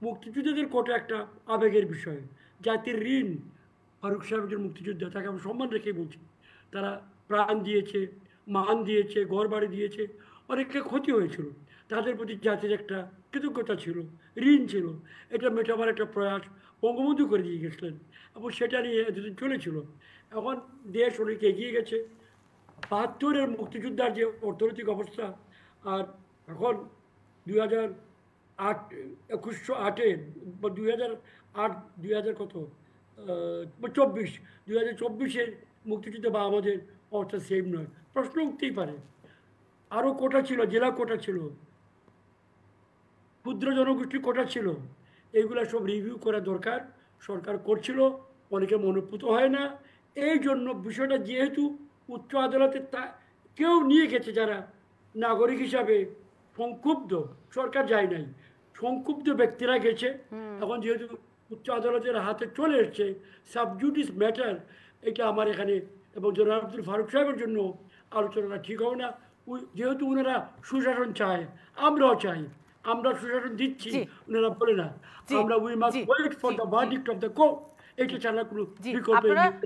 মুক্তিযুদ্ধদের কোটা একটা আবেগের বিষয়, জাতির ঋণ। ফারুক সাহেব একজন মুক্তিযোদ্ধা, তাকে আমি সম্মান রেখেই বলছি। তারা প্রাণ দিয়েছে, মান দিয়েছে, ঘর বাড়ি দিয়েছে, অনেকটা ক্ষতি হয়েছিল। তাদের প্রতি জাতির একটা কৃতজ্ঞতা ছিল, ঋণ ছিল। এটা মেটাবার একটা প্রয়াস বঙ্গবন্ধু করে দিয়ে গেছিলেন, এবং সেটা নিয়ে এতদিন চলেছিল। এখন দেশ অনেক এগিয়ে গেছে। ৭২-এর মুক্তিযোদ্ধার যে অর্থনৈতিক অবস্থা, আর এখন 2008, 2108-এ বা 2008, 2000 কত 24, 2024-এর মুক্তিযুদ্ধ বা আমাদের অবস্থা সেম নয়। প্রশ্ন উঠতেই পারে, আরও কোটা ছিল, জেলা কোটা ছিল, ক্ষুদ্র জনগোষ্ঠীর কোটা ছিল, এইগুলা সব রিভিউ করা দরকার। সরকার করছিল, অনেকে মনোপুত হয় না। এই জন্য বিষয়টা যেহেতু উচ্চ আদালতে তা কেউ নিয়ে গেছে, যারা নাগরিক হিসাবে সংক্ষুব্ধ, সরকার যায় নাই, সংক্ষুব্ধ ব্যক্তিরা গেছে। এখন যেহেতু উচ্চ আদালতের হাতে চলে এসছে, সাবজুডিস ম্যাটার, এটা আমার এখানে এবং জনাব আব্দুল ফারুক সাহেবের জন্য আলোচনাটা ঠিক হবে না। যেহেতু ওনারা সুশাসন চায়, আমরাও চাই, আমরা সুশাসন দিচ্ছি, জি ওনারা বলে না। জি আমরা উই মাস্ট জি ওয়েট ফর জি দ্য জি ভার্ডিক্ট অফ দ্য কোর্ট, এটা ছাড়া কোনো জি বিকল্প আপনারা নেই।